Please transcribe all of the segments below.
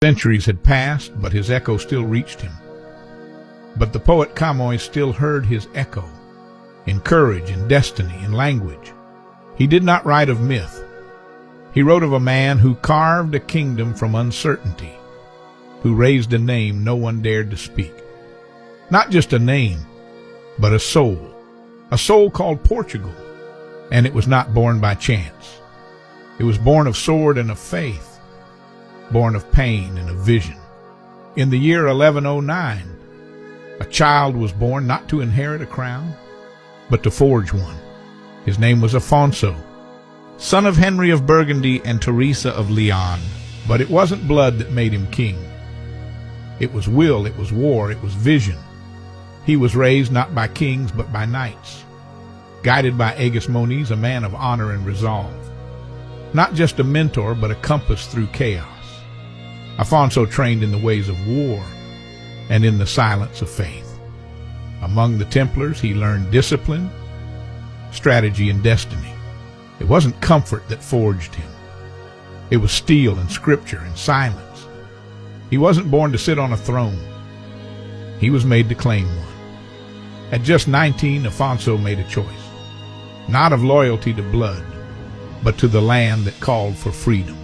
Centuries had passed, but his echo still reached him. But the poet Camões still heard his echo, in courage, in destiny, in language. He did not write of myth. He wrote of a man who carved a kingdom from uncertainty, who raised a name no one dared to speak. Not just a name, but a soul called Portugal. And it was not born by chance. It was born of sword and of faith, born of pain and of vision. In the year 1109, a child was born not to inherit a crown, but to forge one. His name was Afonso, son of Henry of Burgundy and Teresa of Leon. But it wasn't blood that made him king. It was will, it was war, it was vision. He was raised not by kings, but by knights, guided by Moniz, a man of honor and resolve. Not just a mentor, but a compass through chaos. Afonso trained in the ways of war and in the silence of faith. Among the Templars, he learned discipline, strategy, and destiny. It wasn't comfort that forged him. It was steel and scripture and silence. He wasn't born to sit on a throne. He was made to claim one. At just 19, Afonso made a choice, not of loyalty to blood, but to the land that called for freedom.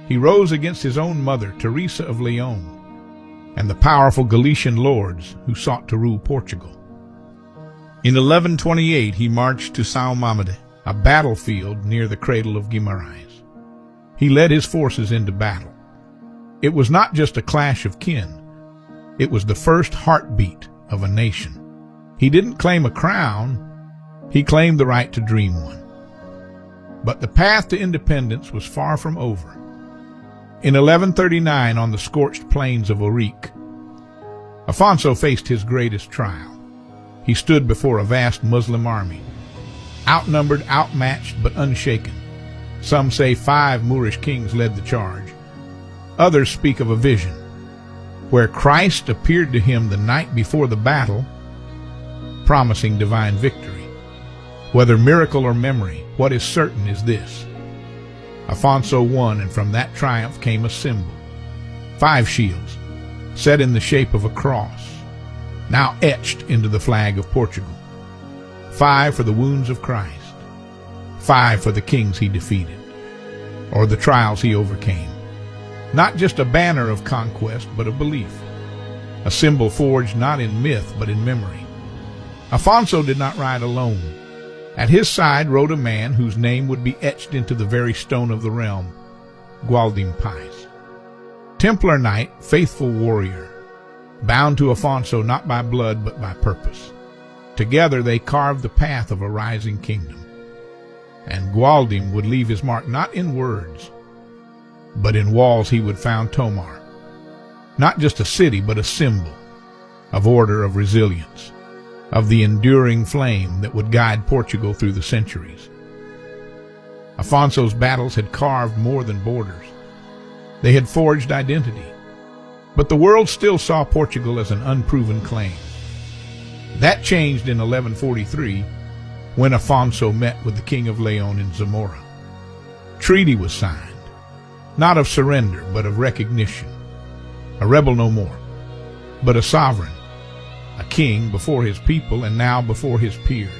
He rose against his own mother, Teresa of Leon, and the powerful Galician lords who sought to rule Portugal. In 1128, he marched to São Mamede, a battlefield near the cradle of Guimarães. He led his forces into battle. It was not just a clash of kin. It was the first heartbeat of a nation. He didn't claim a crown. He claimed the right to dream one. But the path to independence was far from over. In 1139, on the scorched plains of Henriques, Afonso faced his greatest trial. He stood before a vast Muslim army, outnumbered, outmatched, but unshaken. Some say 5 Moorish kings led the charge. Others speak of a vision, where Christ appeared to him the night before the battle, promising divine victory. Whether miracle or memory, what is certain is this: Afonso won, and from that triumph came a symbol. 5 shields, set in the shape of a cross, now etched into the flag of Portugal. 5 for the wounds of Christ, 5 for the kings he defeated, or the trials he overcame. Not just a banner of conquest, but of belief. A symbol forged not in myth, but in memory. Afonso did not ride alone. At his side rode a man whose name would be etched into the very stone of the realm, Gualdim Pais. Templar knight, faithful warrior, bound to Afonso not by blood but by purpose. Together they carved the path of a rising kingdom. And Gualdim would leave his mark not in words, but in walls he would found Tomar. Not just a city, but a symbol of order, of resilience, of the enduring flame that would guide Portugal through the centuries. Afonso's battles had carved more than borders. They had forged identity. But the world still saw Portugal as an unproven claim. That changed in 1143, when Afonso met with the King of Leon in Zamora. Treaty was signed, not of surrender, but of recognition. A rebel no more, but a sovereign, a king before his people and now before his peers.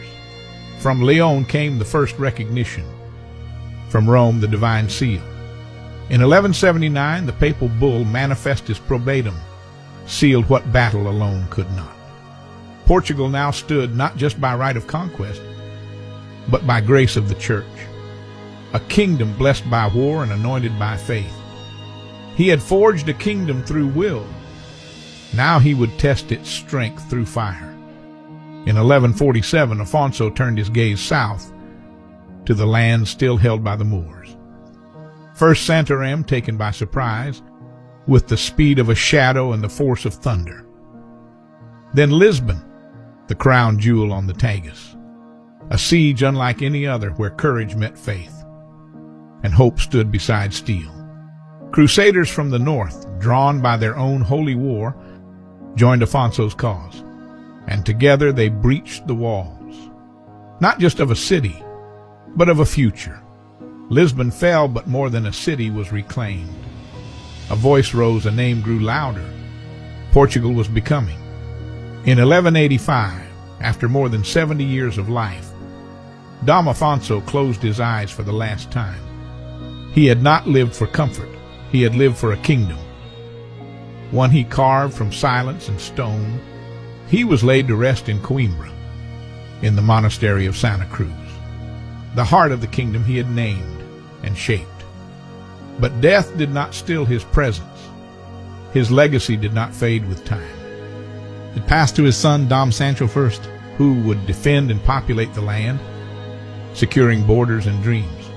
From Leon came the first recognition, from Rome the divine seal. In 1179, the papal bull Manifestus Probatum sealed what battle alone could not. Portugal now stood not just by right of conquest, but by grace of the church. A kingdom blessed by war and anointed by faith. He had forged a kingdom through will. Now he would test its strength through fire. In 1147, Afonso turned his gaze south to the land still held by the Moors. First Santarém, taken by surprise, with the speed of a shadow and the force of thunder. Then Lisbon, the crown jewel on the Tagus, a siege unlike any other where courage met faith and hope stood beside steel. Crusaders from the north, drawn by their own holy war, joined Afonso's cause, and together they breached the walls, not just of a city, but of a future. Lisbon fell, but more than a city was reclaimed. A voice rose, a name grew louder. Portugal was becoming. In 1185, after more than 70 years of life, Dom Afonso closed his eyes for the last time. He had not lived for comfort. He had lived for a kingdom, one he carved from silence and stone. He was laid to rest in Coimbra, in the monastery of Santa Cruz, the heart of the kingdom he had named and shaped. But death did not still his presence. His legacy did not fade with time. It passed to his son Dom Sancho I, who would defend and populate the land, securing borders and dreams.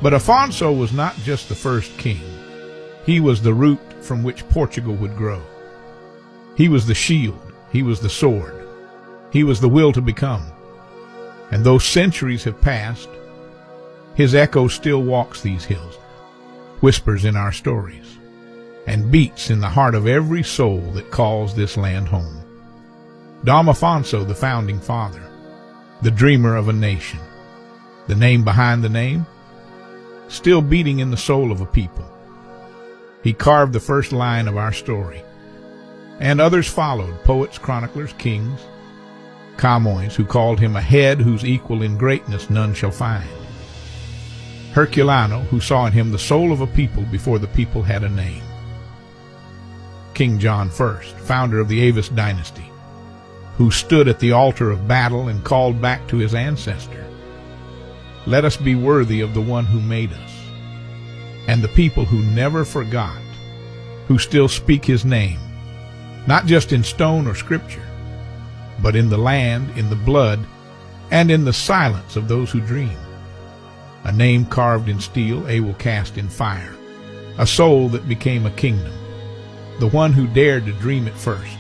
But Afonso was not just the first king. He was the root from which Portugal would grow. He was the shield. He was the sword. He was the will to become. And though centuries have passed, his echo still walks these hills, whispers in our stories, and beats in the heart of every soul that calls this land home. Dom Afonso, the founding father, the dreamer of a nation, the name behind the name, still beating in the soul of a people. He carved the first line of our story, and others followed, poets, chroniclers, kings, Camões, who called him a head whose equal in greatness none shall find, Herculano, who saw in him the soul of a people before the people had a name, King John I, founder of the Avis dynasty, who stood at the altar of battle and called back to his ancestor, "Let us be worthy of the one who made us," and the people who never forgot, who still speak his name, not just in stone or scripture, but in the land, in the blood, and in the silence of those who dream. A name carved in steel, able cast in fire, a soul that became a kingdom, the one who dared to dream it first,